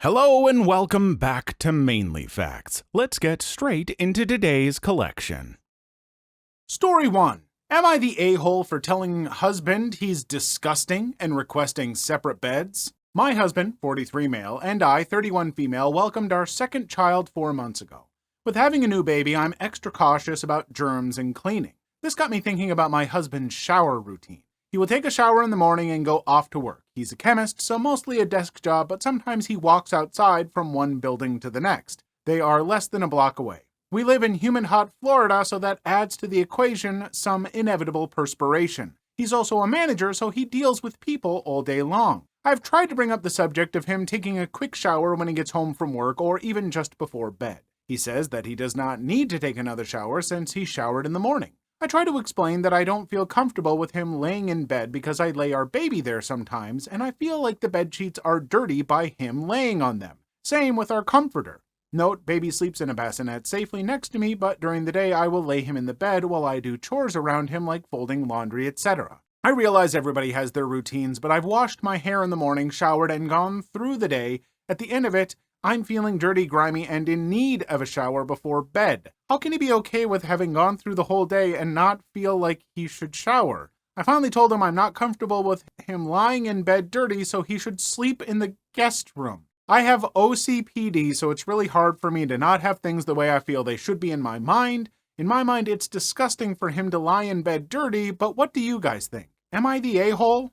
Hello and welcome back to Mainly Facts. Let's get straight into today's collection. Story 1. Am I the a-hole for telling husband he's disgusting and requesting separate beds? My husband, 43 male, and I, 31 female, welcomed our second child 4 months ago. With having a new baby, I'm extra cautious about germs and cleaning. This got me thinking about my husband's shower routine. He will take a shower in the morning and go off to work. He's a chemist, so mostly a desk job, but sometimes he walks outside from one building to the next. They are less than a block away. We live in humid hot Florida, so that adds to the equation some inevitable perspiration. He's also a manager, so he deals with people all day long. I've tried to bring up the subject of him taking a quick shower when he gets home from work or even just before bed. He says that he does not need to take another shower since he showered in the morning. I try to explain that I don't feel comfortable with him laying in bed because I lay our baby there sometimes, and I feel like the bed sheets are dirty by him laying on them. Same with our comforter. Note, baby sleeps in a bassinet safely next to me, but during the day I will lay him in the bed while I do chores around him like folding laundry, etc. I realize everybody has their routines, but I've washed my hair in the morning, showered, and gone through the day. At the end of it, I'm feeling dirty, grimy, and in need of a shower before bed. How can he be okay with having gone through the whole day and not feel like he should shower? I finally told him I'm not comfortable with him lying in bed dirty, so he should sleep in the guest room. I have OCPD, so it's really hard for me to not have things the way I feel they should be in my mind. In my mind, it's disgusting for him to lie in bed dirty, but what do you guys think? Am I the a-hole?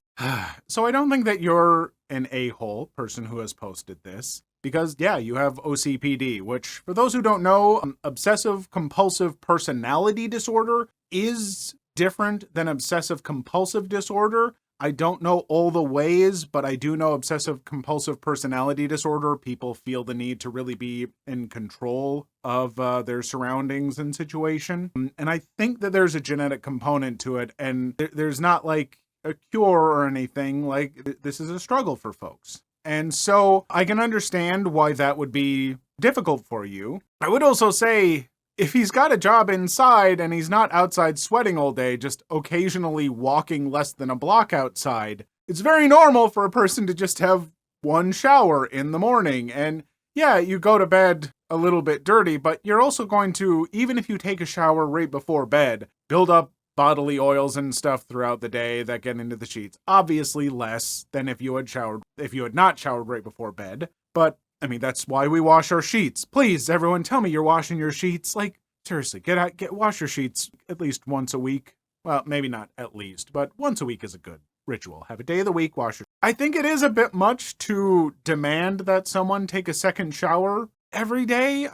So I don't think that you're an a-hole, person who has posted this. Because, yeah, you have OCPD, which, for those who don't know, obsessive-compulsive personality disorder is different than obsessive-compulsive disorder. I don't know all the ways, but I do know obsessive-compulsive personality disorder. People feel the need to really be in control of their surroundings and situation. And I think that there's a genetic component to it, and there's not, like, a cure or anything. Like, this is a struggle for folks. And so I can understand why that would be difficult for you. I would also say, if he's got a job inside and he's not outside sweating all day, just occasionally walking less than a block outside, it's very normal for a person to just have one shower in the morning. And yeah, you go to bed a little bit dirty, but you're also going to, even if you take a shower right before bed, build up bodily oils and stuff throughout the day that get into the sheets. Obviously less than if you had not showered right before bed. But, I mean, that's why we wash our sheets. Please, everyone, tell me you're washing your sheets. Like, seriously, wash your sheets at least once a week. Well, maybe not at least, but once a week is a good ritual. Have a day of the week, wash your... I think it is a bit much to demand that someone take a second shower every day.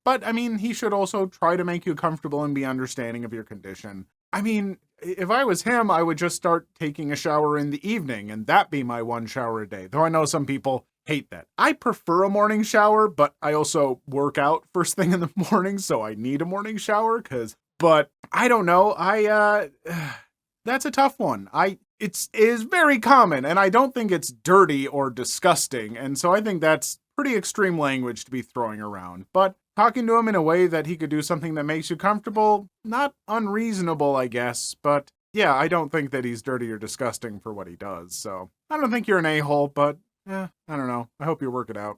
But he should also try to make you comfortable and be understanding of your condition. I mean, if I was him, I would just start taking a shower in the evening and that be my one shower a day. Though I know some people hate that. I prefer a morning shower, but I also work out first thing in the morning, so I need a morning shower but I don't know. That's a tough one. It is very common and I don't think it's dirty or disgusting. And so I think that's pretty extreme language to be throwing around, but talking to him in a way that he could do something that makes you comfortable, not unreasonable, I guess, but yeah, I don't think that he's dirty or disgusting for what he does, so I don't think you're an a-hole, but I don't know. I hope you work it out.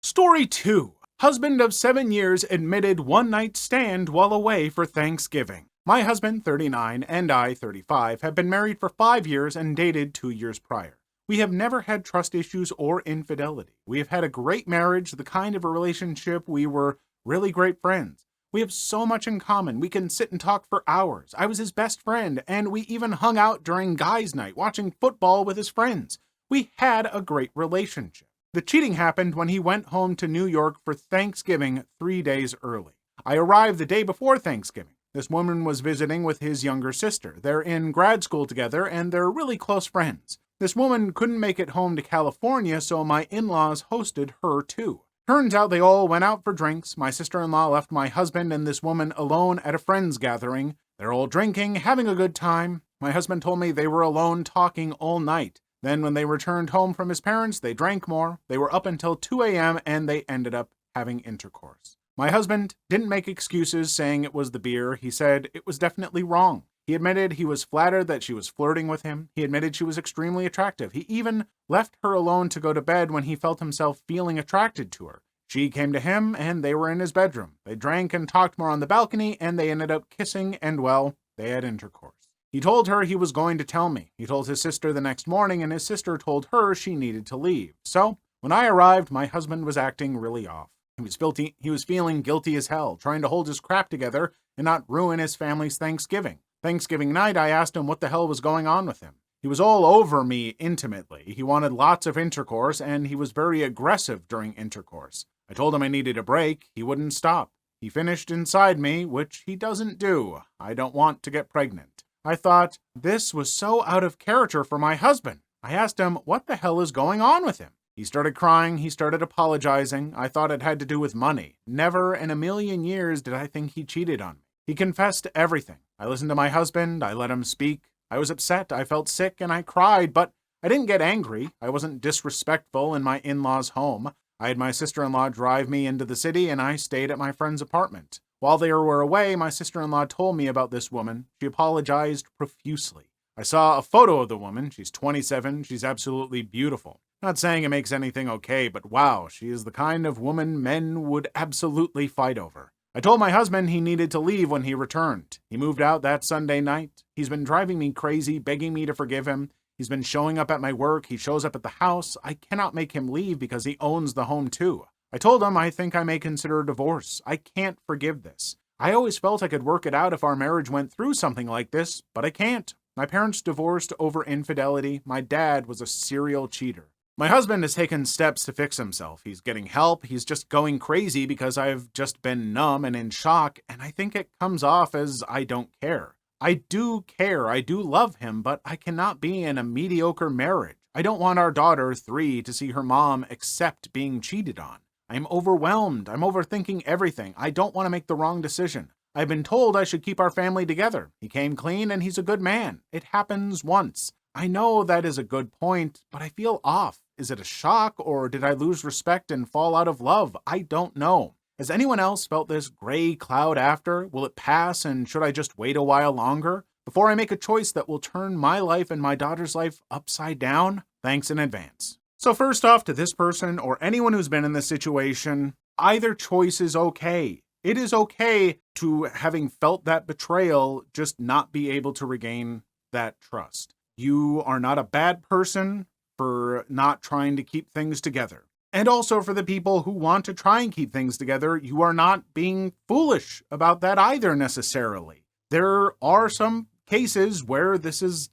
Story 2. Husband of 7 years admitted one-night stand while away for Thanksgiving. My husband, 39, and I, 35, have been married for 5 years and dated 2 years prior. We have never had trust issues or infidelity. We have had a great marriage, the kind of a relationship we were really great friends. We have so much in common. We can sit and talk for hours. I was his best friend, and we even hung out during guys' night watching football with his friends. We had a great relationship. The cheating happened when he went home to New York for Thanksgiving 3 days early. I arrived the day before Thanksgiving. This woman was visiting with his younger sister. They're in grad school together, and they're really close friends. This woman couldn't make it home to California, so my in-laws hosted her too. Turns out they all went out for drinks. My sister-in-law left my husband and this woman alone at a friend's gathering. They're all drinking, having a good time. My husband told me they were alone talking all night. Then when they returned home from his parents, they drank more. They were up until 2 a.m. and they ended up having intercourse. My husband didn't make excuses saying it was the beer. He said it was definitely wrong. He admitted he was flattered that she was flirting with him. He admitted she was extremely attractive. He even left her alone to go to bed when he felt himself feeling attracted to her. She came to him, and they were in his bedroom. They drank and talked more on the balcony, and they ended up kissing, and well, they had intercourse. He told her he was going to tell me. He told his sister the next morning, and his sister told her she needed to leave. So, when I arrived, my husband was acting really off. He was feeling guilty as hell, trying to hold his crap together and not ruin his family's Thanksgiving. Thanksgiving night, I asked him what the hell was going on with him. He was all over me intimately. He wanted lots of intercourse, and he was very aggressive during intercourse. I told him I needed a break. He wouldn't stop. He finished inside me, which he doesn't do. I don't want to get pregnant. I thought, this was so out of character for my husband. I asked him, what the hell is going on with him? He started crying. He started apologizing. I thought it had to do with money. Never in a million years did I think he cheated on me. He confessed to everything. I listened to my husband. I let him speak. I was upset. I felt sick and I cried, but I didn't get angry. I wasn't disrespectful in my in-laws' home. I had my sister-in-law drive me into the city and I stayed at my friend's apartment. While they were away, my sister-in-law told me about this woman. She apologized profusely. I saw a photo of the woman. She's 27. She's absolutely beautiful. Not saying it makes anything okay, but wow, she is the kind of woman men would absolutely fight over. I told my husband he needed to leave when he returned. He moved out that Sunday night. He's been driving me crazy, begging me to forgive him. He's been showing up at my work. He shows up at the house. I cannot make him leave because he owns the home too. I told him I think I may consider a divorce. I can't forgive this. I always felt I could work it out if our marriage went through something like this, but I can't. My parents divorced over infidelity. My dad was a serial cheater. My husband has taken steps to fix himself. He's getting help. He's just going crazy because I've just been numb and in shock, and I think it comes off as I don't care. I do care. I do love him, but I cannot be in a mediocre marriage. I don't want our daughter, 3, to see her mom accept being cheated on. I'm overwhelmed. I'm overthinking everything. I don't want to make the wrong decision. I've been told I should keep our family together. He came clean and he's a good man. It happens once. I know that is a good point, but I feel off. Is it a shock, or did I lose respect and fall out of love? I don't know. Has anyone else felt this gray cloud after? Will it pass, and should I just wait a while longer before I make a choice that will turn my life and my daughter's life upside down? Thanks in advance. So first off, to this person or anyone who's been in this situation, either choice is okay. It is okay to, having felt that betrayal, just not be able to regain that trust. You are not a bad person for not trying to keep things together. And also for the people who want to try and keep things together, you are not being foolish about that either necessarily. There are some cases where this is,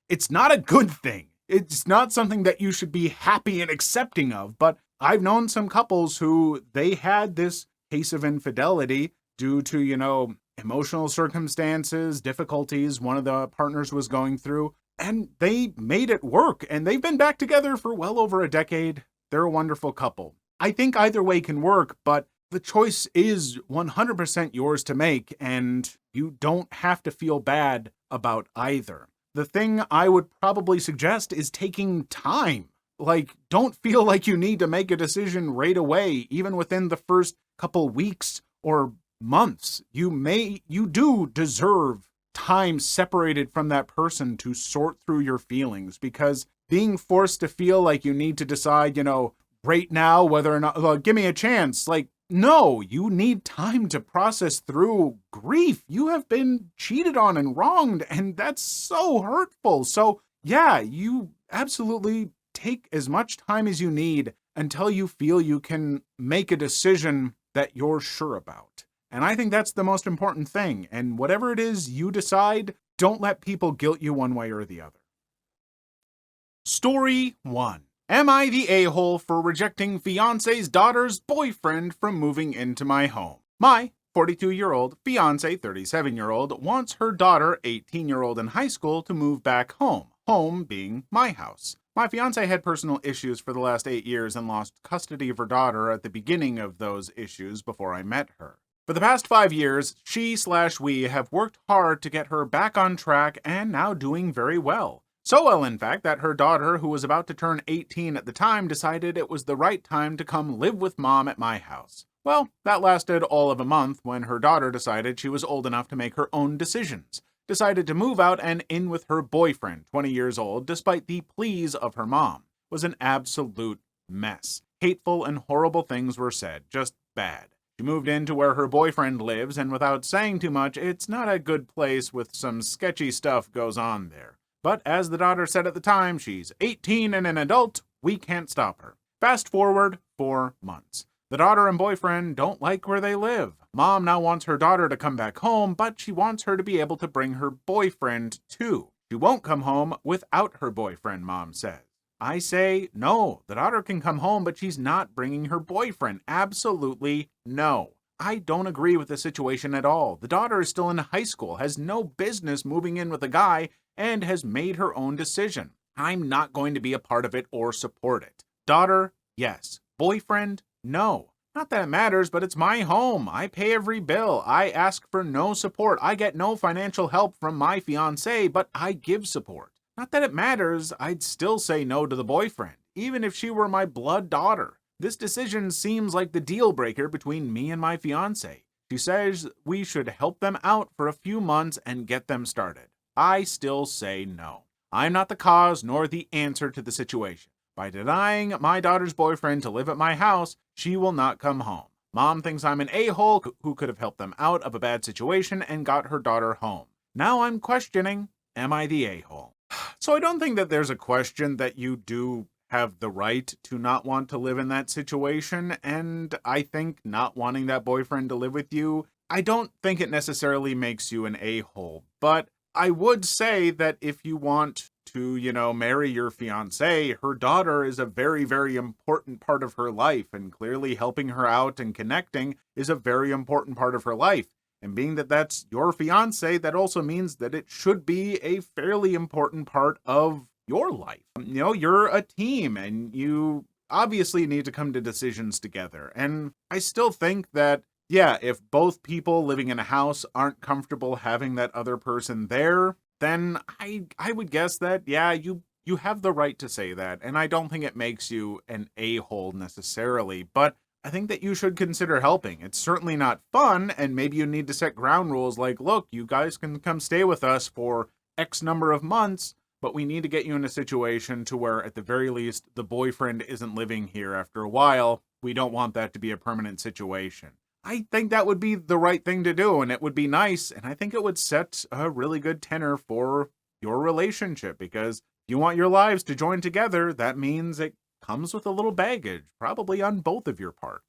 it's not a good thing. It's not something that you should be happy and accepting of, but I've known some couples who they had this case of infidelity due to, emotional circumstances, difficulties one of the partners was going through. And they made it work, and they've been back together for well over a decade. They're a wonderful couple. I think either way can work, but the choice is 100% yours to make, and you don't have to feel bad about either. The thing I would probably suggest is taking time. Don't feel like you need to make a decision right away, even within the first couple weeks or months. You do deserve time separated from that person to sort through your feelings, because being forced to feel like you need to decide, right now whether or not, give me a chance. No, you need time to process through grief. You have been cheated on and wronged, and that's so hurtful. So yeah, you absolutely take as much time as you need until you feel you can make a decision that you're sure about. And I think that's the most important thing. And whatever it is you decide, don't let people guilt you one way or the other. Story 1. Am I the a-hole for rejecting fiance's daughter's boyfriend from moving into my home? My 42-year-old fiance, 37-year-old, wants her daughter, 18-year-old in high school, to move back home. Home being my house. My fiance had personal issues for the last 8 years and lost custody of her daughter at the beginning of those issues before I met her. For the past 5 years, she/we have worked hard to get her back on track and now doing very well. So well, in fact, that her daughter, who was about to turn 18 at the time, decided it was the right time to come live with mom at my house. Well, that lasted all of a month when her daughter decided she was old enough to make her own decisions. decided to move out and in with her boyfriend, 20 years old, despite the pleas of her mom. It was an absolute mess. Hateful and horrible things were said, just bad. She moved into where her boyfriend lives, and without saying too much, it's not a good place with some sketchy stuff goes on there. But as the daughter said at the time, she's 18 and an adult, we can't stop her. Fast forward 4 months. The daughter and boyfriend don't like where they live. Mom now wants her daughter to come back home, but she wants her to be able to bring her boyfriend too. She won't come home without her boyfriend, Mom says. I say, no, the daughter can come home, but she's not bringing her boyfriend. Absolutely no. I don't agree with the situation at all. The daughter is still in high school, has no business moving in with a guy, and has made her own decision. I'm not going to be a part of it or support it. Daughter, yes. Boyfriend, no. Not that it matters, but it's my home. I pay every bill. I ask for no support. I get no financial help from my fiancé, but I give support. Not that it matters, I'd still say no to the boyfriend, even if she were my blood daughter. This decision seems like the deal breaker between me and my fiancé. She says we should help them out for a few months and get them started. I still say no. I'm not the cause nor the answer to the situation. By denying my daughter's boyfriend to live at my house, she will not come home. Mom thinks I'm an a-hole who could have helped them out of a bad situation and got her daughter home. Now I'm questioning, am I the a-hole? So I don't think that there's a question that you do have the right to not want to live in that situation, and I think not wanting that boyfriend to live with you, I don't think it necessarily makes you an a-hole, but I would say that if you want to, marry your fiancé, her daughter is a very, very important part of her life, and clearly helping her out and connecting is a very important part of her life. And being that that's your fiancé, that also means that it should be a fairly important part of your life. You're a team, and you obviously need to come to decisions together. And I still think that, yeah, if both people living in a house aren't comfortable having that other person there, then I would guess that, yeah, you have the right to say that. And I don't think it makes you an a-hole necessarily, but I think that you should consider helping. It's certainly not fun, and maybe you need to set ground rules like, look, you guys can come stay with us for X number of months, but we need to get you in a situation to where, at the very least, the boyfriend isn't living here after a while. We don't want that to be a permanent situation. I think that would be the right thing to do, and it would be nice, and I think it would set a really good tenor for your relationship, because if you want your lives to join together, that means it comes with a little baggage, probably on both of your parts.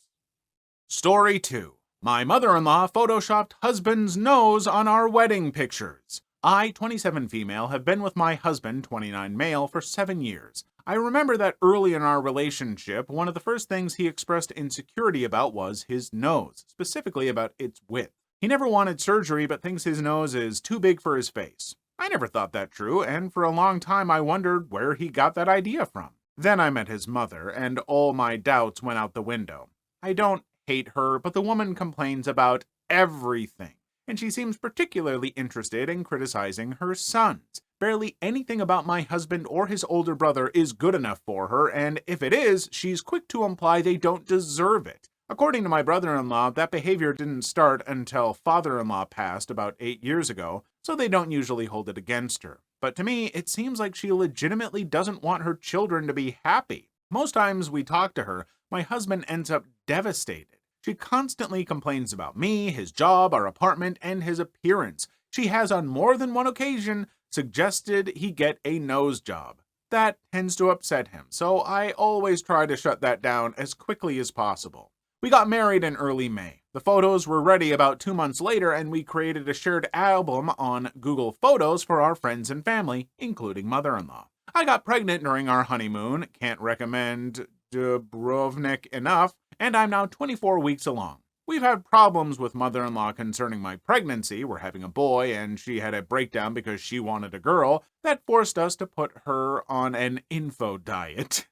Story 2. My mother-in-law photoshopped husband's nose on our wedding pictures. I, 27 female, have been with my husband, 29 male, for 7 years. I remember that early in our relationship, one of the first things he expressed insecurity about was his nose, specifically about its width. He never wanted surgery, but thinks his nose is too big for his face. I never thought that true, and for a long time I wondered where he got that idea from. Then I met his mother, and all my doubts went out the window. I don't hate her, but the woman complains about everything, and she seems particularly interested in criticizing her sons. Barely anything about my husband or his older brother is good enough for her, and if it is, she's quick to imply they don't deserve it. According to my brother-in-law, that behavior didn't start until father-in-law passed about 8 years ago, so they don't usually hold it against her. But to me, it seems like she legitimately doesn't want her children to be happy. Most times we talk to her, my husband ends up devastated. She constantly complains about me, his job, our apartment, and his appearance. She has on more than one occasion suggested he get a nose job. That tends to upset him, so I always try to shut that down as quickly as possible. We got married in early May. The photos were ready about 2 months later, and we created a shared album on Google Photos for our friends and family, including mother-in-law. I got pregnant during our honeymoon, can't recommend Dubrovnik enough, and I'm now 24 weeks along. We've had problems with mother-in-law concerning my pregnancy. We're having a boy, and she had a breakdown because she wanted a girl. That forced us to put her on an info diet.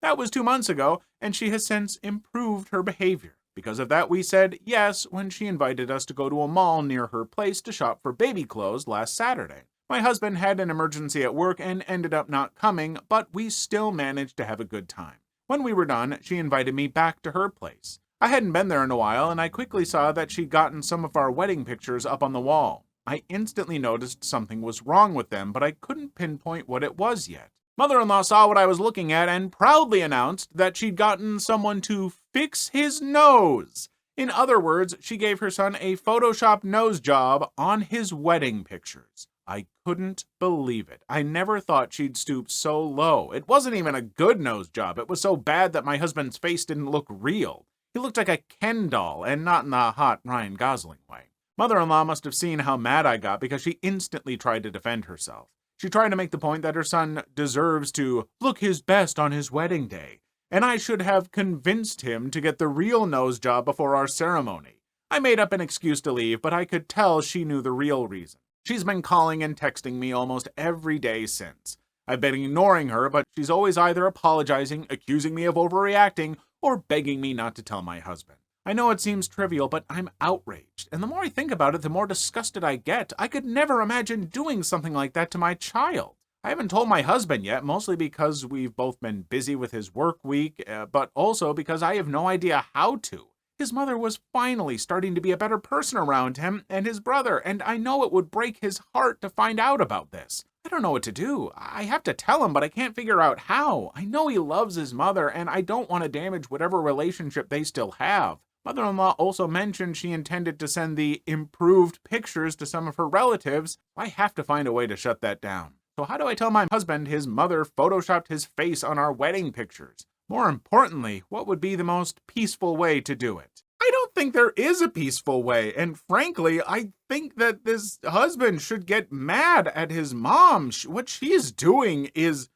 That was 2 months ago, and she has since improved her behavior. Because of that, we said yes when she invited us to go to a mall near her place to shop for baby clothes last Saturday. My husband had an emergency at work and ended up not coming, but we still managed to have a good time. When we were done, she invited me back to her place. I hadn't been there in a while, and I quickly saw that she'd gotten some of our wedding pictures up on the wall. I instantly noticed something was wrong with them, but I couldn't pinpoint what it was yet. Mother-in-law saw what I was looking at and proudly announced that she'd gotten someone to fix his nose. In other words, she gave her son a Photoshop nose job on his wedding pictures. I couldn't believe it. I never thought she'd stoop so low. It wasn't even a good nose job. It was so bad that my husband's face didn't look real. He looked like a Ken doll, and not in the hot Ryan Gosling way. Mother-in-law must have seen how mad I got because she instantly tried to defend herself. She tried to make the point that her son deserves to look his best on his wedding day, and I should have convinced him to get the real nose job before our ceremony. I made up an excuse to leave, but I could tell she knew the real reason. She's been calling and texting me almost every day since. I've been ignoring her, but she's always either apologizing, accusing me of overreacting, or begging me not to tell my husband. I know it seems trivial, but I'm outraged, and the more I think about it, the more disgusted I get. I could never imagine doing something like that to my child. I haven't told my husband yet, mostly because we've both been busy with his work week, but also because I have no idea how to. His mother was finally starting to be a better person around him and his brother, and I know it would break his heart to find out about this. I don't know what to do. I have to tell him, but I can't figure out how. I know he loves his mother, and I don't want to damage whatever relationship they still have. Mother-in-law also mentioned she intended to send the improved pictures to some of her relatives. I have to find a way to shut that down. So how do I tell my husband his mother photoshopped his face on our wedding pictures? More importantly, what would be the most peaceful way to do it? I don't think there is a peaceful way, and frankly, I think that this husband should get mad at his mom. What she is doing is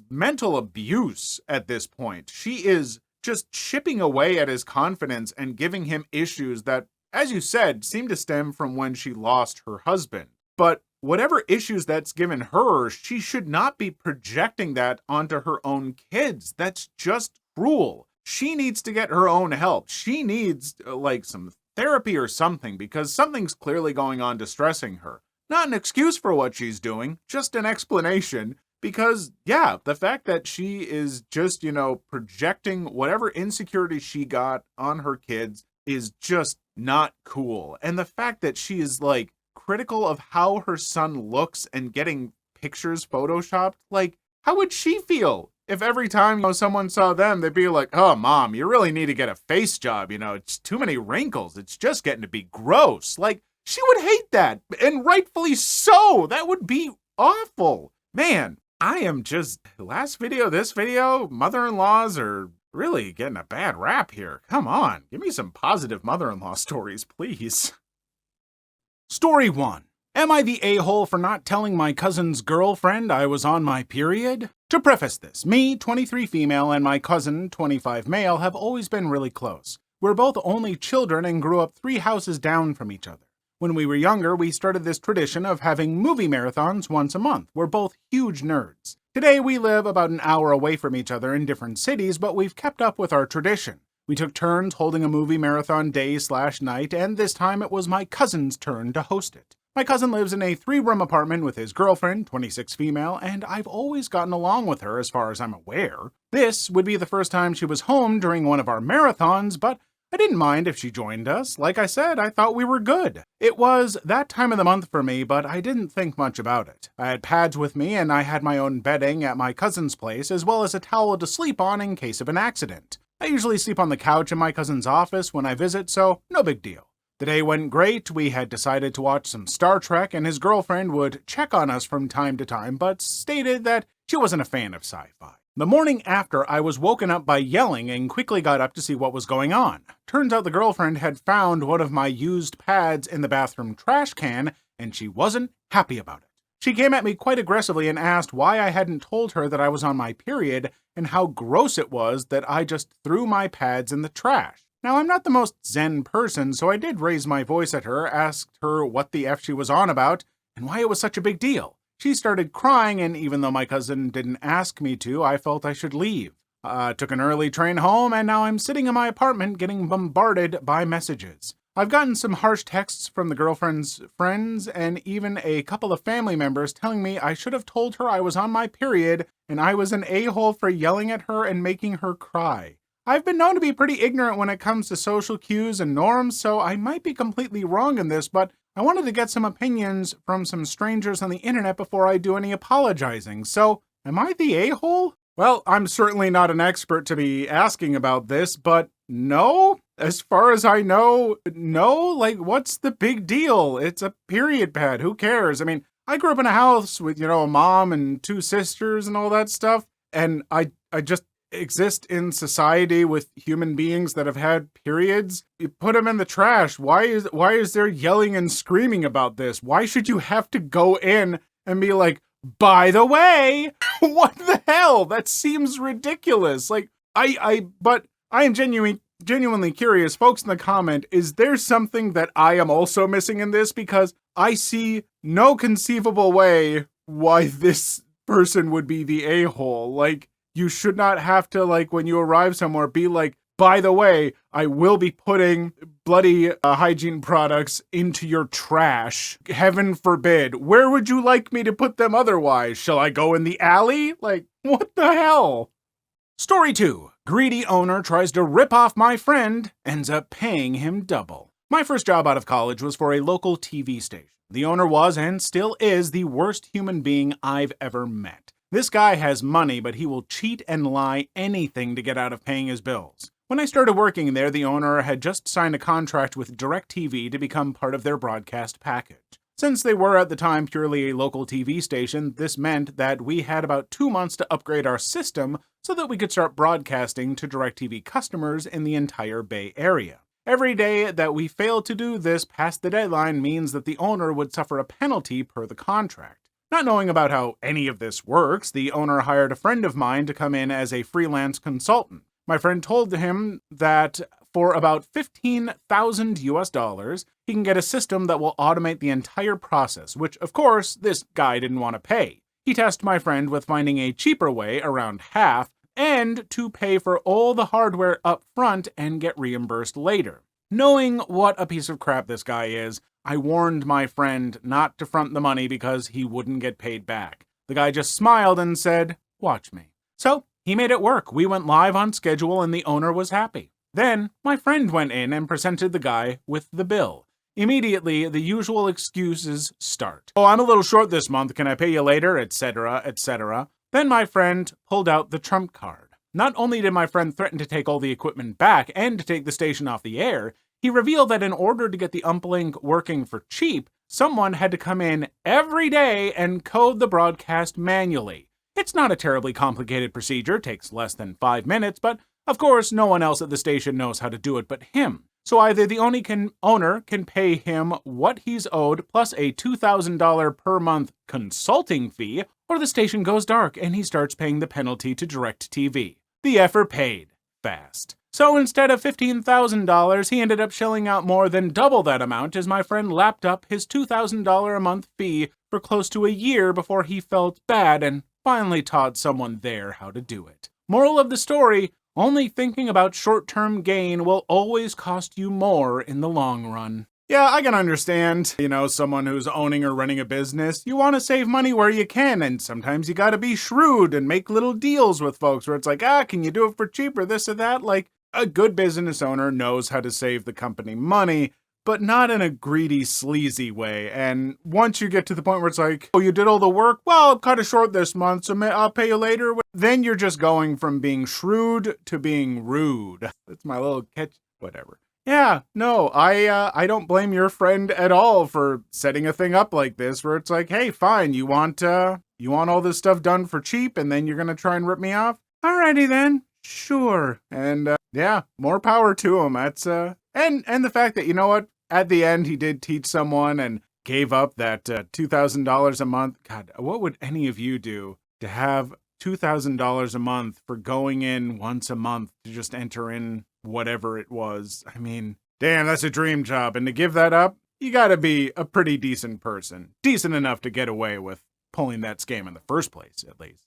mental abuse at this point. She is just chipping away at his confidence and giving him issues that, as you said, seem to stem from when she lost her husband. But whatever issues that's given her, she should not be projecting that onto her own kids. That's just cruel. She needs to get her own help. She needs, some therapy or something, because something's clearly going on distressing her. Not an excuse for what she's doing, just an explanation. Because, yeah, the fact that she is just, projecting whatever insecurity she got on her kids is just not cool. And the fact that she is, critical of how her son looks and getting pictures photoshopped, how would she feel if every time, someone saw them, they'd be like, oh, Mom, you really need to get a face job, it's too many wrinkles. It's just getting to be gross. She would hate that, and rightfully so. That would be awful. Man. I am just, last video, this video, mother-in-laws are really getting a bad rap here. Come on, give me some positive mother-in-law stories, please. Story 1. Am I the a-hole for not telling my cousin's girlfriend I was on my period? To preface this, me, 23 female, and my cousin, 25 male, have always been really close. We're both only children and grew up 3 houses down from each other. When we were younger, we started this tradition of having movie marathons once a month. We're both huge nerds. Today, we live about an hour away from each other in different cities, but we've kept up with our tradition. We took turns holding a movie marathon day/night, and this time it was my cousin's turn to host it. My cousin lives in a 3-room apartment with his girlfriend, 26 female, and I've always gotten along with her as far as I'm aware. This would be the first time she was home during one of our marathons, but I didn't mind if she joined us. Like I said, I thought we were good. It was that time of the month for me, but I didn't think much about it. I had pads with me, and I had my own bedding at my cousin's place, as well as a towel to sleep on in case of an accident. I usually sleep on the couch in my cousin's office when I visit, so no big deal. The day went great. We had decided to watch some Star Trek, and his girlfriend would check on us from time to time, but stated that she wasn't a fan of sci-fi. The morning after, I was woken up by yelling and quickly got up to see what was going on. Turns out the girlfriend had found one of my used pads in the bathroom trash can, and she wasn't happy about it. She came at me quite aggressively and asked why I hadn't told her that I was on my period and how gross it was that I just threw my pads in the trash. Now, I'm not the most zen person, so I did raise my voice at her, asked her what the F she was on about, and why it was such a big deal. She started crying, and even though my cousin didn't ask me to, I felt I should leave. Took an early train home, and now I'm sitting in my apartment getting bombarded by messages. I've gotten some harsh texts from the girlfriend's friends, and even a couple of family members telling me I should have told her I was on my period, and I was an a-hole for yelling at her and making her cry. I've been known to be pretty ignorant when it comes to social cues and norms, so I might be completely wrong in this, but I wanted to get some opinions from some strangers on the internet before I do any apologizing. So, am I the a-hole? Well, I'm certainly not an expert to be asking about this, but no? As far as I know, no? Like, what's the big deal? It's a period pad. Who cares? I mean, I grew up in a house with, a mom and two sisters and all that stuff, and I just exist in society with human beings that have had periods. You put them in the trash. Why is there yelling and screaming about this? Why should you have to go in and be like, by the way, what the hell? That seems ridiculous. Like, but I am genuinely curious. Folks in the comment, is there something that I am also missing in this? Because I see no conceivable way why this person would be the a-hole. Like, you should not have to, like, when you arrive somewhere, be like, by the way, I will be putting bloody hygiene products into your trash. Heaven forbid. Where would you like me to put them otherwise? Shall I go in the alley? Like, what the hell? Story 2. Greedy owner tries to rip off my friend, ends up paying him double. My first job out of college was for a local TV station. The owner was, and still is, the worst human being I've ever met. This guy has money, but he will cheat and lie anything to get out of paying his bills. When I started working there, the owner had just signed a contract with DirecTV to become part of their broadcast package. Since they were at the time purely a local TV station, this meant that we had about 2 months to upgrade our system so that we could start broadcasting to DirecTV customers in the entire Bay Area. Every day that we failed to do this past the deadline means that the owner would suffer a penalty per the contract. Not knowing about how any of this works, the owner hired a friend of mine to come in as a freelance consultant. My friend told him that for about $15,000 he can get a system that will automate the entire process, which, of course, this guy didn't want to pay. He tasked my friend with finding a cheaper way, around half, and to pay for all the hardware up front and get reimbursed later. Knowing what a piece of crap this guy is, I warned my friend not to front the money because he wouldn't get paid back. The guy just smiled and said, "Watch me." So, he made it work. We went live on schedule and the owner was happy. Then, my friend went in and presented the guy with the bill. Immediately, the usual excuses start. "Oh, I'm a little short this month. Can I pay you later?" etc., etc. Then my friend pulled out the trump card. Not only did my friend threaten to take all the equipment back and to take the station off the air, he revealed that in order to get the uplink working for cheap, someone had to come in every day and code the broadcast manually. It's not a terribly complicated procedure, takes less than 5 minutes, but of course no one else at the station knows how to do it but him. So either the owner can pay him what he's owed plus a $2,000 per month consulting fee, or the station goes dark and he starts paying the penalty to DirecTV. The effer paid. Fast. So instead of $15,000, he ended up shelling out more than double that amount as my friend lapped up his $2,000 a month fee for close to a year before he felt bad and finally taught someone there how to do it. Moral of the story, only thinking about short-term gain will always cost you more in the long run. Yeah, I can understand, someone who's owning or running a business, you want to save money where you can, and sometimes you gotta be shrewd and make little deals with folks where it's like, can you do it for cheaper, this or that? Like, a good business owner knows how to save the company money, but not in a greedy, sleazy way. And once you get to the point where it's like, oh, you did all the work? Well, I'm kind of short this month, so I'll pay you later. Then you're just going from being shrewd to being rude. That's my little catch, whatever. Yeah, no, I don't blame your friend at all for setting a thing up like this, where it's like, hey, fine, you want all this stuff done for cheap, and then you're gonna try and rip me off? Alrighty then, sure. And yeah, more power to him. That's and the fact that at the end he did teach someone and gave up that $2,000 a month. God, what would any of you do to have $2,000 a month for going in once a month to just enter in whatever it was? I mean, damn, that's a dream job. And to give that up, you gotta be a pretty decent person. Decent enough to get away with pulling that scam in the first place, at least.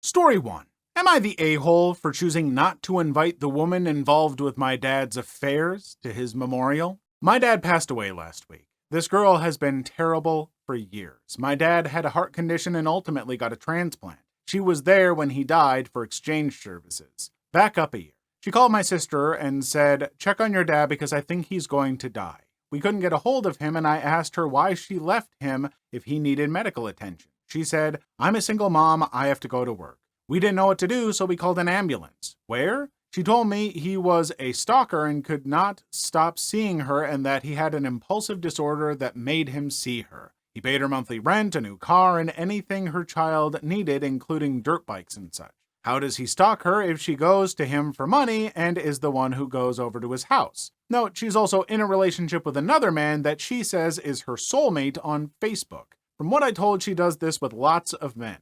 Story 1. Am I the a-hole for choosing not to invite the woman involved with my dad's affairs to his memorial? My dad passed away last week. This girl has been terrible for years. My dad had a heart condition and ultimately got a transplant. She was there when he died for exchange services. Back up a year. She called my sister and said, check on your dad because I think he's going to die. We couldn't get a hold of him, and I asked her why she left him if he needed medical attention. She said, "I'm a single mom, I have to go to work." We didn't know what to do, so we called an ambulance. Where? She told me he was a stalker and could not stop seeing her, and that he had an impulsive disorder that made him see her. He paid her monthly rent, a new car, and anything her child needed, including dirt bikes and such. How does he stalk her if she goes to him for money and is the one who goes over to his house? Note, she's also in a relationship with another man that she says is her soulmate on Facebook. From what I told, she does this with lots of men.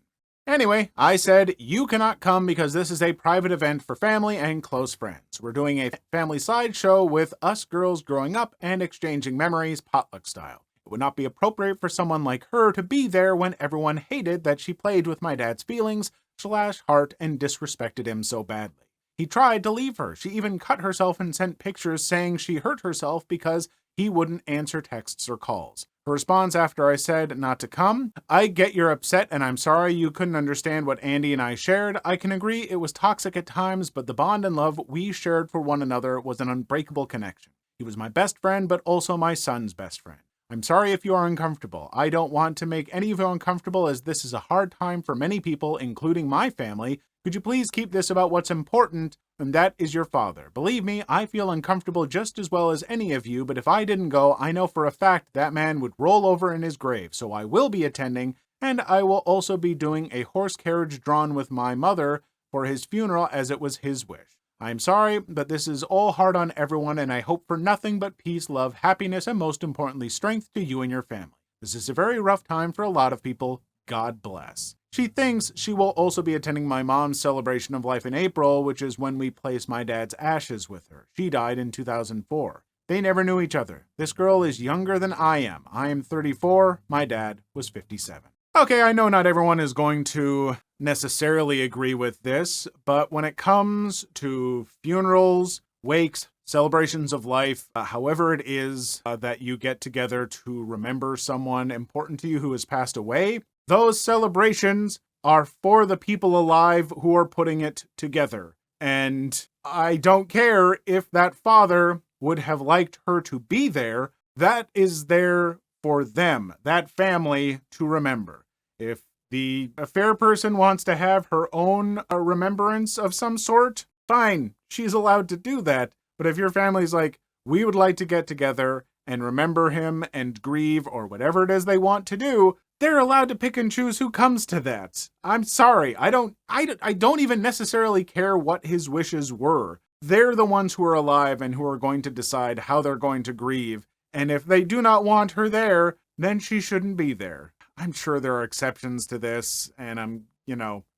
Anyway, I said, "You cannot come because this is a private event for family and close friends. We're doing a family slideshow with us girls growing up and exchanging memories, potluck style. It would not be appropriate for someone like her to be there when everyone hated that she played with my dad's feelings, /heart, and disrespected him so badly. He tried to leave her. She even cut herself and sent pictures saying she hurt herself because he wouldn't answer texts or calls. Her response after I said not to come: "I get you're upset and I'm sorry you couldn't understand what Andy and I shared. I can agree it was toxic at times, but the bond and love we shared for one another was an unbreakable connection. He was my best friend, but also my son's best friend. I'm sorry if you are uncomfortable. I don't want to make any of you uncomfortable, as this is a hard time for many people, including my family. Could you please keep this about what's important, and that is your father. Believe me, I feel uncomfortable just as well as any of you, but if I didn't go, I know for a fact that man would roll over in his grave, so I will be attending, and I will also be doing a horse carriage drawn with my mother for his funeral, as it was his wish. I am sorry, but this is all hard on everyone, and I hope for nothing but peace, love, happiness, and most importantly, strength to you and your family. This is a very rough time for a lot of people. God bless." She thinks she will also be attending my mom's celebration of life in April, which is when we place my dad's ashes with her. She died in 2004. They never knew each other. This girl is younger than I am. I am 34. My dad was 57. Okay, I know not everyone is going to necessarily agree with this, but when it comes to funerals, wakes, celebrations of life, however it is that you get together to remember someone important to you who has passed away, those celebrations are for the people alive who are putting it together. And I don't care if that father would have liked her to be there. That is there for them, that family, to remember. If the affair person wants to have her own remembrance of some sort, fine, she's allowed to do that. But if your family's like, "We would like to get together and remember him and grieve," or whatever it is they want to do, they're allowed to pick and choose who comes to that. I'm sorry, I don't even necessarily care what his wishes were. They're the ones who are alive and who are going to decide how they're going to grieve. And if they do not want her there, then she shouldn't be there. I'm sure there are exceptions to this, and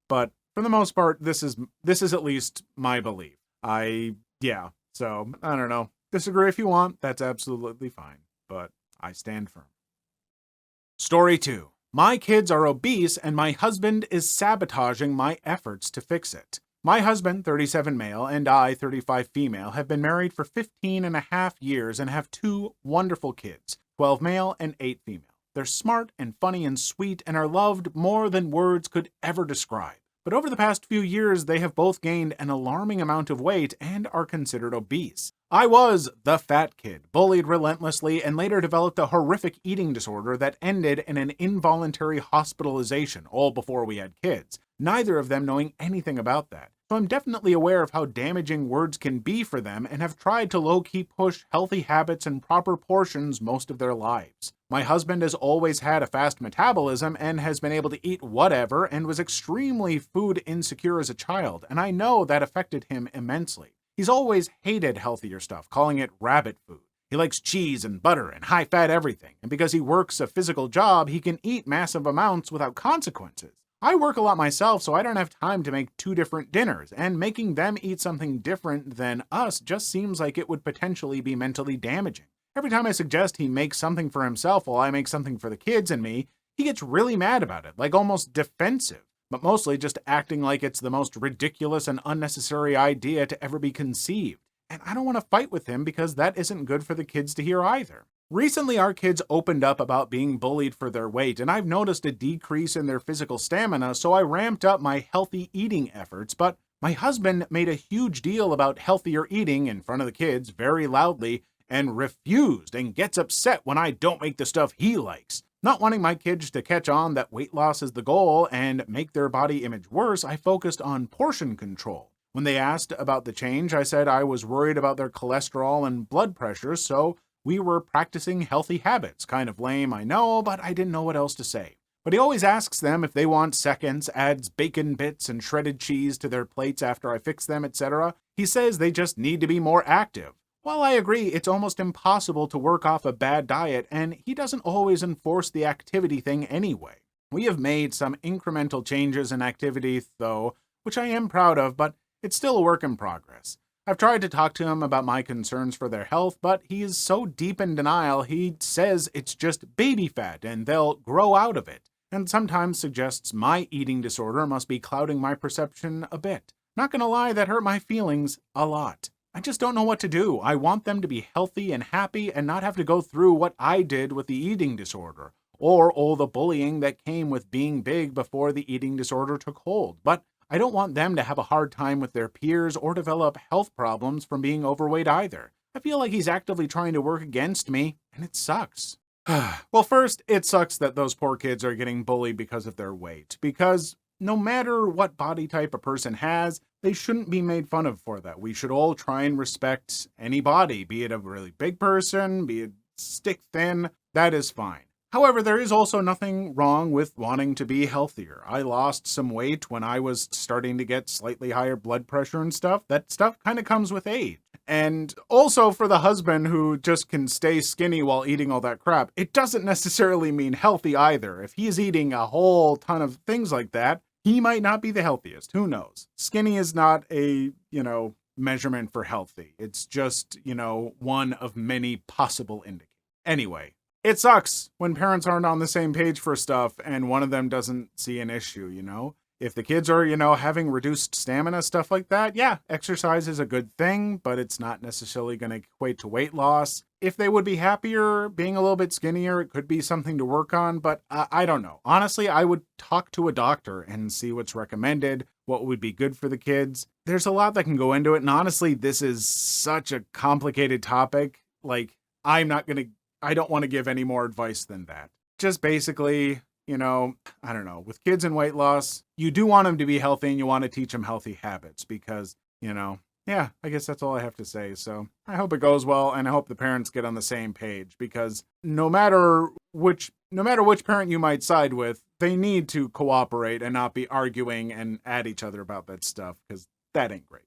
but for the most part, this is at least my belief. So I don't know. Disagree if you want, that's absolutely fine, but I stand firm. Story 2. My kids are obese and my husband is sabotaging my efforts to fix it. My husband, 37 male, and I, 35 female, have been married for 15 and a half years and have 2 wonderful kids, 12 male and 8 female. They're smart and funny and sweet and are loved more than words could ever describe. But over the past few years, they have both gained an alarming amount of weight and are considered obese. I was the fat kid, bullied relentlessly, and later developed a horrific eating disorder that ended in an involuntary hospitalization, all before we had kids, neither of them knowing anything about that. So I'm definitely aware of how damaging words can be for them and have tried to low-key push healthy habits and proper portions most of their lives. My husband has always had a fast metabolism and has been able to eat whatever and was extremely food insecure as a child, and I know that affected him immensely. He's always hated healthier stuff, calling it rabbit food. He likes cheese and butter and high-fat everything, and because he works a physical job, he can eat massive amounts without consequences. I work a lot myself, so I don't have time to make 2 different dinners, and making them eat something different than us just seems like it would potentially be mentally damaging. Every time I suggest he make something for himself while I make something for the kids and me, he gets really mad about it, like almost defensive, but mostly just acting like it's the most ridiculous and unnecessary idea to ever be conceived. And I don't want to fight with him because that isn't good for the kids to hear either. Recently, our kids opened up about being bullied for their weight, and I've noticed a decrease in their physical stamina, so I ramped up my healthy eating efforts, but my husband made a huge deal about healthier eating in front of the kids very loudly, and refused and gets upset when I don't make the stuff he likes. Not wanting my kids to catch on that weight loss is the goal and make their body image worse, I focused on portion control. When they asked about the change, I said I was worried about their cholesterol and blood pressure, so we were practicing healthy habits. Kind of lame, I know, but I didn't know what else to say. But he always asks them if they want seconds, adds bacon bits and shredded cheese to their plates after I fix them, etc. He says they just need to be more active. While I agree it's almost impossible to work off a bad diet, and he doesn't always enforce the activity thing anyway. We have made some incremental changes in activity, though, which I am proud of, but it's still a work in progress. I've tried to talk to him about my concerns for their health, but he is so deep in denial he says it's just baby fat and they'll grow out of it, and sometimes suggests my eating disorder must be clouding my perception a bit. Not gonna lie, that hurt my feelings a lot. I just don't know what to do. I want them to be healthy and happy and not have to go through what I did with the eating disorder, or all the bullying that came with being big before the eating disorder took hold. But I don't want them to have a hard time with their peers or develop health problems from being overweight either. I feel like he's actively trying to work against me, and it sucks. Well, first, it sucks that those poor kids are getting bullied because of their weight, because no matter what body type a person has, they shouldn't be made fun of for that. We should all try and respect any body, be it a really big person, be it stick thin, that is fine. However, there is also nothing wrong with wanting to be healthier. I lost some weight when I was starting to get slightly higher blood pressure and stuff. That stuff kind of comes with age. And also for the husband who just can stay skinny while eating all that crap, it doesn't necessarily mean healthy either. If he's eating a whole ton of things like that, he might not be the healthiest. Who knows? Skinny is not a, measurement for healthy. It's just, one of many possible indicators. Anyway, it sucks when parents aren't on the same page for stuff and one of them doesn't see an issue, If the kids are, having reduced stamina, stuff like that, yeah, exercise is a good thing, but it's not necessarily going to equate to weight loss. If they would be happier being a little bit skinnier, it could be something to work on, but I don't know. Honestly, I would talk to a doctor and see what's recommended, what would be good for the kids. There's a lot that can go into it, and honestly, this is such a complicated topic. I don't want to give any more advice than that. Just basically, I don't know, with kids and weight loss, you do want them to be healthy and you want to teach them healthy habits because, yeah, I guess that's all I have to say. So I hope it goes well and I hope the parents get on the same page because no matter which parent you might side with, they need to cooperate and not be arguing and at each other about that stuff because that ain't great.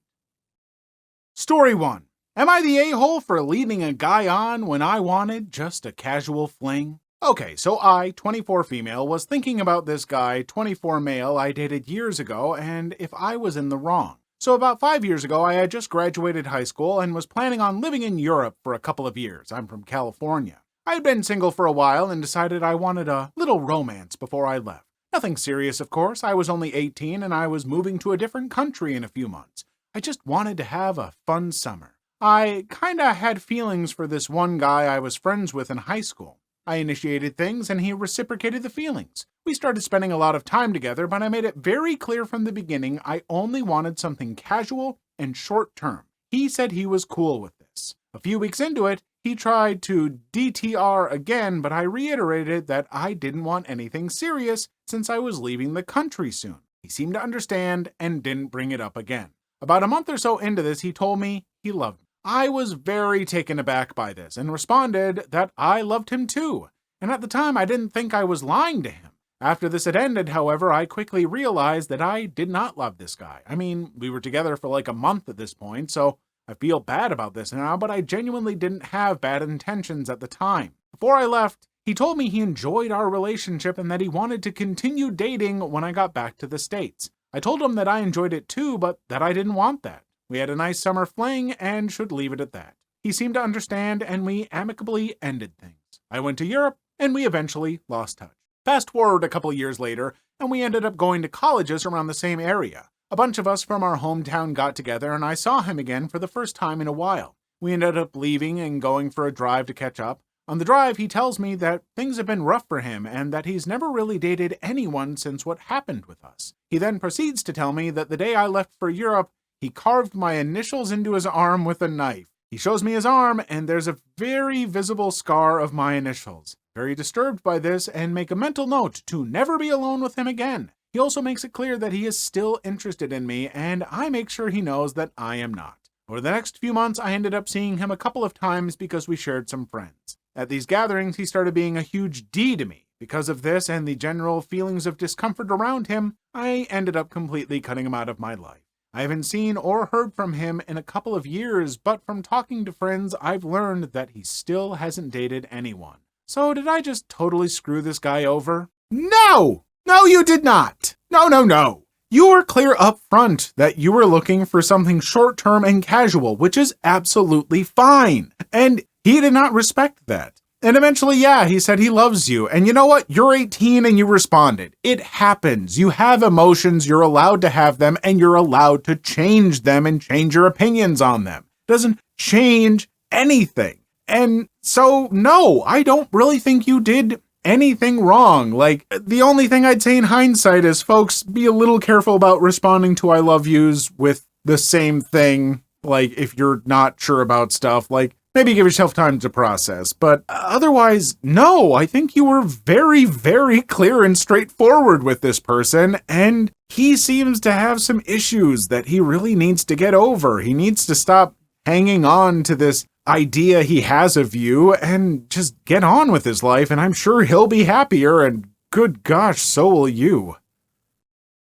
Story 1. Am I the a-hole for leading a guy on when I wanted just a casual fling? Okay, so I, 24 female, was thinking about this guy, 24 male, I dated years ago, and if I was in the wrong. So about 5 years ago, I had just graduated high school and was planning on living in Europe for a couple of years. I'm from California. I had been single for a while and decided I wanted a little romance before I left. Nothing serious, of course. I was only 18 and I was moving to a different country in a few months. I just wanted to have a fun summer. I kinda had feelings for this one guy I was friends with in high school. I initiated things and he reciprocated the feelings. We started spending a lot of time together, but I made it very clear from the beginning I only wanted something casual and short term. He said he was cool with this. A few weeks into it, he tried to DTR again, but I reiterated that I didn't want anything serious since I was leaving the country soon. He seemed to understand and didn't bring it up again. About a month or so into this, he told me he loved me. I was very taken aback by this and responded that I loved him too, and at the time I didn't think I was lying to him. After this had ended, however, I quickly realized that I did not love this guy. I mean, we were together for like a month at this point, so I feel bad about this now, but I genuinely didn't have bad intentions at the time. Before I left, he told me he enjoyed our relationship and that he wanted to continue dating when I got back to the States. I told him that I enjoyed it too, but that I didn't want that. We had a nice summer fling and should leave it at that. He seemed to understand and we amicably ended things. I went to Europe and we eventually lost touch. Fast forward a couple years later and we ended up going to colleges around the same area. A bunch of us from our hometown got together and I saw him again for the first time in a while. We ended up leaving and going for a drive to catch up. On the drive, he tells me that things have been rough for him and that he's never really dated anyone since what happened with us. He then proceeds to tell me that the day I left for Europe, he carved my initials into his arm with a knife. He shows me his arm, and there's a very visible scar of my initials. Very disturbed by this, and make a mental note to never be alone with him again. He also makes it clear that he is still interested in me, and I make sure he knows that I am not. Over the next few months, I ended up seeing him a couple of times because we shared some friends. At these gatherings, he started being a huge D to me. Because of this and the general feelings of discomfort around him, I ended up completely cutting him out of my life. I haven't seen or heard from him in a couple of years, but from talking to friends, I've learned that he still hasn't dated anyone. So did I just totally screw this guy over? No! No, you did not! No. You were clear up front that you were looking for something short-term and casual, which is absolutely fine. And he did not respect that. And eventually, he said he loves you. And you know what? You're 18 and you responded. It happens. You have emotions, you're allowed to have them, and you're allowed to change them and change your opinions on them. It doesn't change anything. And so, no, I don't really think you did anything wrong. Like, the only thing I'd say in hindsight is, folks, be a little careful about responding to I love yous with the same thing. Like, if you're not sure about stuff, like, maybe give yourself time to process. But otherwise, no, I think you were very, very clear and straightforward with this person, and he seems to have some issues that he really needs to get over. He needs to stop hanging on to this idea he has of you and just get on with his life, and I'm sure he'll be happier, and good gosh, so will you.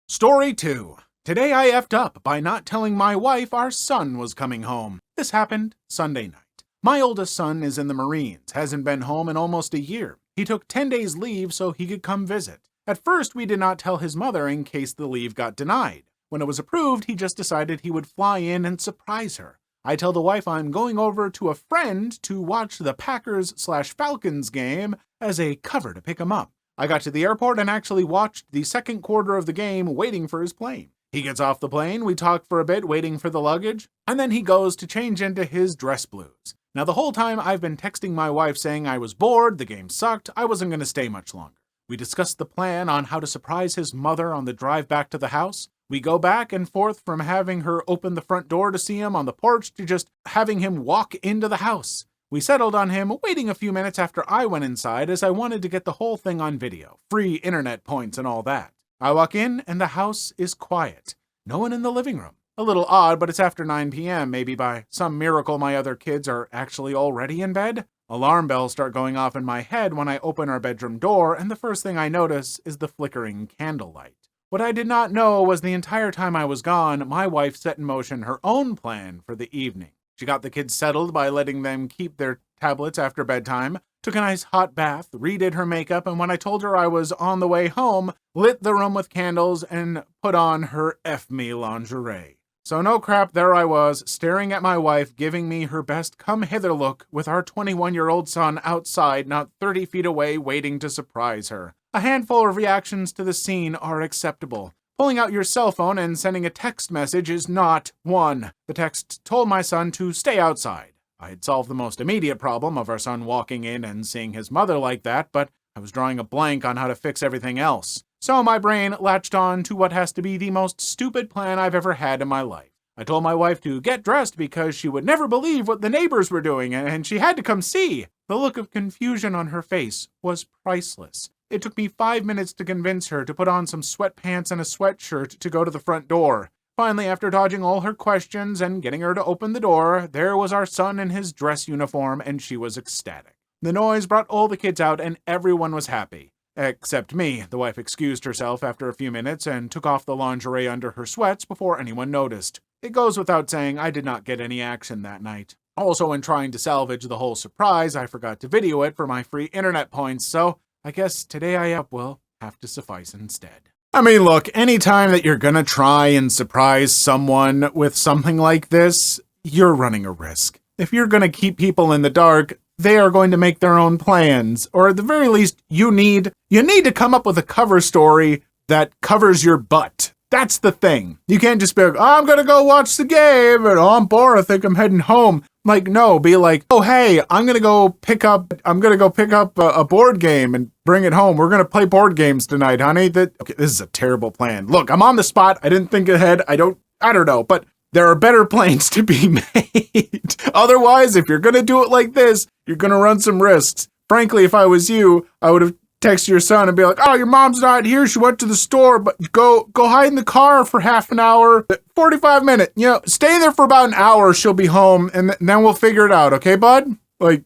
Story 2. Today I effed up by not telling my wife our son was coming home. This happened Sunday night. My oldest son is in the Marines, hasn't been home in almost a year. He took 10 days leave so he could come visit. At first, we did not tell his mother in case the leave got denied. When it was approved, he just decided he would fly in and surprise her. I tell the wife I'm going over to a friend to watch the Packers/Falcons game as a cover to pick him up. I got to the airport and actually watched the second quarter of the game waiting for his plane. He gets off the plane, we talk for a bit waiting for the luggage, and then he goes to change into his dress blues. Now the whole time I've been texting my wife saying I was bored, the game sucked, I wasn't going to stay much longer. We discussed the plan on how to surprise his mother on the drive back to the house. We go back and forth from having her open the front door to see him on the porch to just having him walk into the house. We settled on him waiting a few minutes after I went inside as I wanted to get the whole thing on video, free internet points and all that. I walk in and the house is quiet. No one in the living room. A little odd, but it's after 9 p.m. Maybe by some miracle my other kids are actually already in bed. Alarm bells start going off in my head when I open our bedroom door, and the first thing I notice is the flickering candlelight. What I did not know was the entire time I was gone, my wife set in motion her own plan for the evening. She got the kids settled by letting them keep their tablets after bedtime, took a nice hot bath, redid her makeup, and when I told her I was on the way home, lit the room with candles and put on her F me lingerie. So no crap, there I was, staring at my wife, giving me her best come-hither look with our 21-year-old son outside, not 30 feet away, waiting to surprise her. A handful of reactions to the scene are acceptable. Pulling out your cell phone and sending a text message is not one. The text told my son to stay outside. I had solved the most immediate problem of our son walking in and seeing his mother like that, but I was drawing a blank on how to fix everything else. So my brain latched on to what has to be the most stupid plan I've ever had in my life. I told my wife to get dressed because she would never believe what the neighbors were doing, and she had to come see. The look of confusion on her face was priceless. It took me 5 minutes to convince her to put on some sweatpants and a sweatshirt to go to the front door. Finally, after dodging all her questions and getting her to open the door, there was our son in his dress uniform, and she was ecstatic. The noise brought all the kids out, and everyone was happy. Except me. The wife excused herself after a few minutes and took off the lingerie under her sweats before anyone noticed. It goes without saying I did not get any action that night. Also, in trying to salvage the whole surprise, I forgot to video it for my free internet points, so I guess today I will have to suffice instead. I mean, look, anytime that you're gonna try and surprise someone with something like this, you're running a risk. If you're gonna keep people in the dark, they are going to make their own plans, or at the very least, you need to come up with a cover story that covers your butt. That's the thing. You can't just be like, oh, I'm gonna go watch the game, and oh, I'm bored, I think I'm heading home. Like, no, be like, oh, hey, I'm gonna go pick up a board game and bring it home. We're gonna play board games tonight, honey. Okay, this is a terrible plan. Look, I'm on the spot. I didn't think ahead. I don't know, but There are better plans to be made. Otherwise, if you're going to do it like this, you're going to run some risks. Frankly, if I was you, I would have texted your son and be like, oh, your mom's not here. She went to the store, but go hide in the car for half an hour, 45 minutes. You know, stay there for about an hour. She'll be home, and then we'll figure it out. Okay, bud? Like,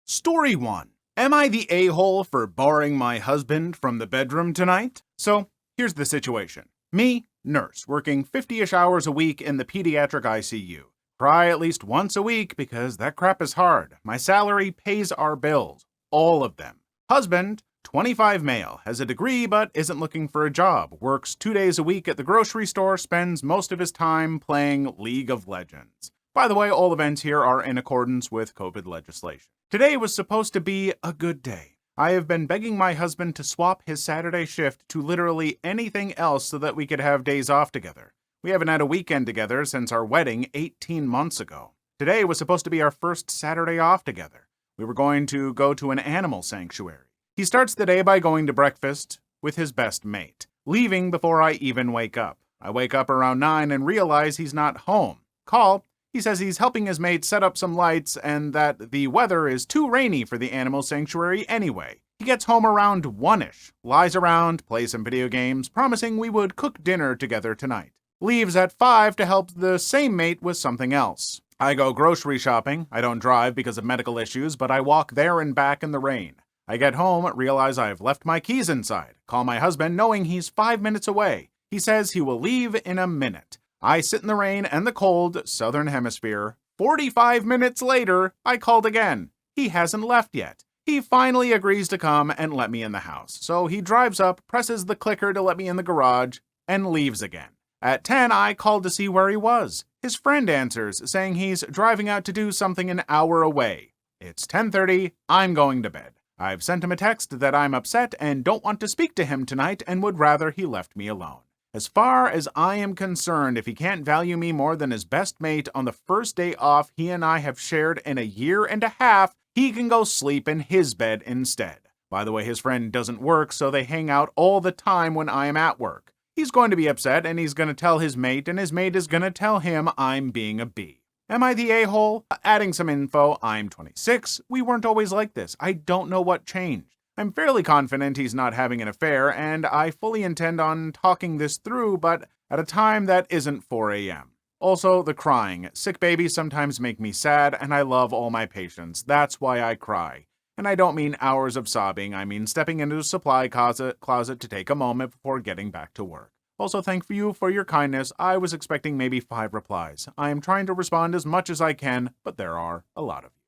Story 1. Am I the a-hole for barring my husband from the bedroom tonight? So, here's the situation. Me, nurse, working 50-ish hours a week in the pediatric ICU. Cry at least once a week because that crap is hard. My salary pays our bills. All of them. Husband, 25 male, has a degree but isn't looking for a job. Works 2 days a week at the grocery store, spends most of his time playing League of Legends. By the way, all events here are in accordance with COVID legislation. Today was supposed to be a good day. I have been begging my husband to swap his Saturday shift to literally anything else so that we could have days off together. We haven't had a weekend together since our wedding 18 months ago. Today was supposed to be our first Saturday off together. We were going to go to an animal sanctuary. He starts the day by going to breakfast with his best mate, leaving before I even wake up. I wake up around 9 and realize he's not home. Call. He says he's helping his mate set up some lights and that the weather is too rainy for the animal sanctuary anyway. He gets home around 1-ish, lies around, plays some video games, promising we would cook dinner together tonight. Leaves at 5 to help the same mate with something else. I go grocery shopping. I don't drive because of medical issues, but I walk there and back in the rain. I get home, realize I've left my keys inside. Call my husband knowing he's 5 minutes away. He says he will leave in a minute. I sit in the rain and the cold, southern hemisphere. 45 minutes later, I called again. He hasn't left yet. He finally agrees to come and let me in the house. So he drives up, presses the clicker to let me in the garage, and leaves again. At 10, I called to see where he was. His friend answers, saying he's driving out to do something an hour away. It's 10:30, I'm going to bed. I've sent him a text that I'm upset and don't want to speak to him tonight and would rather he left me alone. As far as I am concerned, if he can't value me more than his best mate on the first day off he and I have shared in 1.5 years, he can go sleep in his bed instead. By the way, his friend doesn't work, so they hang out all the time when I am at work. He's going to be upset, and he's going to tell his mate, and his mate is going to tell him I'm being a B. Am I the a-hole? Adding some info, I'm 26. We weren't always like this. I don't know what changed. I'm fairly confident he's not having an affair, and I fully intend on talking this through, but at a time that isn't 4 a.m. Also, the crying. Sick babies sometimes make me sad, and I love all my patients. That's why I cry. And I don't mean hours of sobbing, I mean stepping into the supply closet to take a moment before getting back to work. Also, thank you for your kindness. I was expecting maybe 5 replies. I am trying to respond as much as I can, but there are a lot of you.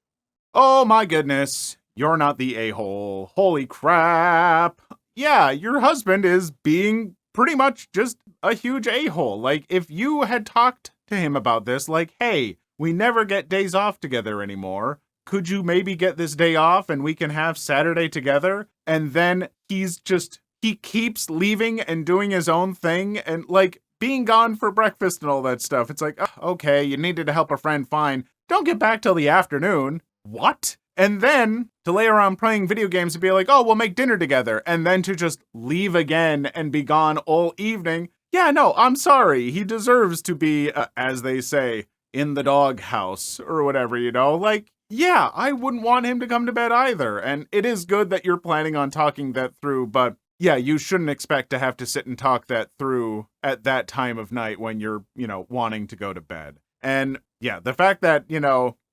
Oh my goodness. You're not the a-hole. Holy crap. Yeah, your husband is being pretty much just a huge a-hole. Like, if you had talked to him about this, like, hey, we never get days off together anymore. Could you maybe get this day off and we can have Saturday together? And then he keeps leaving and doing his own thing and, like, being gone for breakfast and all that stuff. It's like, okay, you needed to help a friend, fine. Don't get back till the afternoon. What? And then to lay around playing video games and be like, oh, we'll make dinner together. And then to just leave again and be gone all evening. Yeah, no, I'm sorry. He deserves to be, as they say, in the doghouse or whatever, you know? Like, yeah, I wouldn't want him to come to bed either. And it is good that you're planning on talking that through, but yeah, you shouldn't expect to have to sit and talk that through at that time of night when you're, wanting to go to bed. And yeah, the fact that,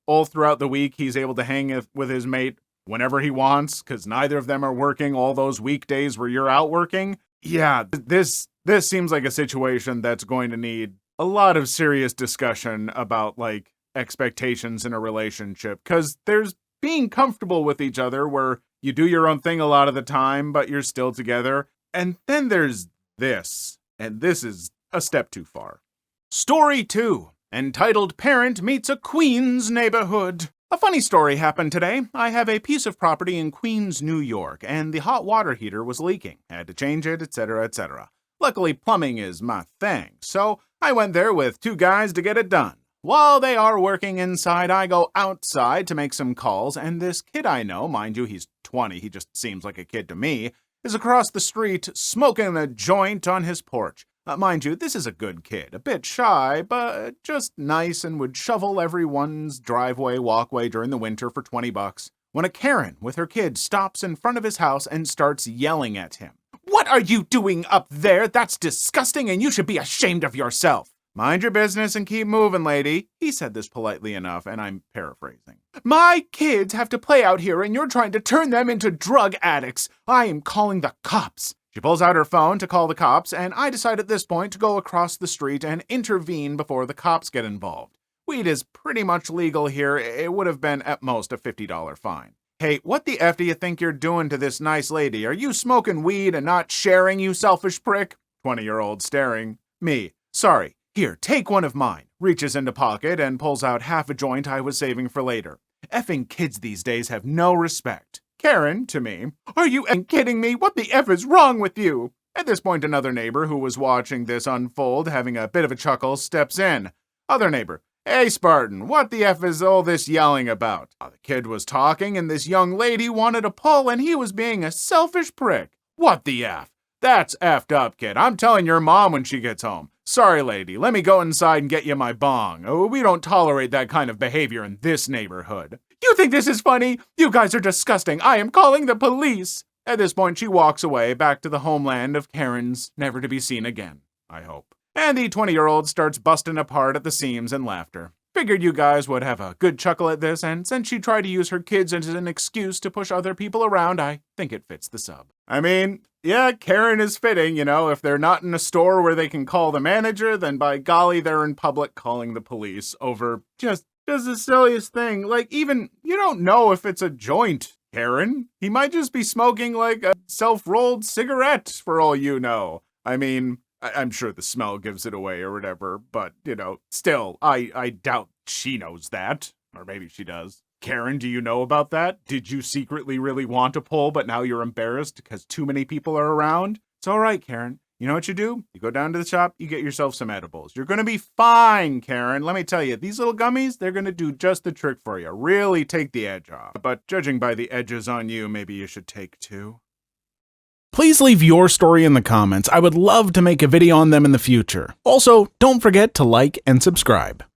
all throughout the week, he's able to hang with his mate whenever he wants, because neither of them are working all those weekdays where you're out working. Yeah, this seems like a situation that's going to need a lot of serious discussion about, like, expectations in a relationship, because there's being comfortable with each other where you do your own thing a lot of the time, but you're still together. And then there's this, and this is a step too far. Story 2. Entitled Parent Meets a Queens Neighborhood. A funny story happened today. I have a piece of property in Queens, New York, and the hot water heater was leaking. I had to change it, etc., etc. Luckily, plumbing is my thing, so I went there with 2 guys to get it done. While they are working inside, I go outside to make some calls, and this kid I know, mind you, he's 20, he just seems like a kid to me, is across the street smoking a joint on his porch. Mind you, this is a good kid, a bit shy, but just nice and would shovel everyone's driveway, walkway during the winter for $20. When a Karen with her kid stops in front of his house and starts yelling at him. "What are you doing up there? That's disgusting and you should be ashamed of yourself." "Mind your business and keep moving, lady." He said this politely enough, and I'm paraphrasing. "My kids have to play out here and you're trying to turn them into drug addicts. I am calling the cops." She pulls out her phone to call the cops, and I decide at this point to go across the street and intervene before the cops get involved. Weed is pretty much legal here. It would have been at most a $50 fine. "Hey, what the F do you think you're doing to this nice lady? Are you smoking weed and not sharing, you selfish prick?" 20-year-old staring. Me. "Sorry. Here, take one of mine." Reaches into pocket and pulls out half a joint I was saving for later. Effing kids these days have no respect. Karen, to me. "Are you kidding me? What the F is wrong with you?" At this point, another neighbor who was watching this unfold, having a bit of a chuckle, steps in. Other neighbor. "Hey, Spartan, what the F is all this yelling about?" The kid was talking and this young lady wanted a pull and he was being a selfish prick. "What the F? That's effed up, kid. I'm telling your mom when she gets home." "Sorry, lady. Let me go inside and get you my bong. Oh, we don't tolerate that kind of behavior in this neighborhood." "You think this is funny? You guys are disgusting. I am calling the police." At this point, she walks away back to the homeland of Karens, never to be seen again, I hope. And the 20-year-old starts busting apart at the seams in laughter. Figured you guys would have a good chuckle at this, and since she tried to use her kids as an excuse to push other people around, I think it fits the sub. I mean, yeah, Karen is fitting, you know, if they're not in a store where they can call the manager, then by golly, they're in public calling the police over just the silliest thing. Like, even, you don't know if it's a joint, Karen. He might just be smoking like a self-rolled cigarette for all you know. I mean, I'm sure the smell gives it away or whatever, but, you know, still, I doubt she knows that. Or maybe she does. Karen, do you know about that? Did you secretly really want to pull, but now you're embarrassed because too many people are around? It's all right, Karen. You know what you do? You go down to the shop, you get yourself some edibles. You're going to be fine, Karen. Let me tell you, these little gummies, they're going to do just the trick for you. Really take the edge off. But judging by the edges on you, maybe you should take two. Please leave your story in the comments. I would love to make a video on them in the future. Also, don't forget to like and subscribe.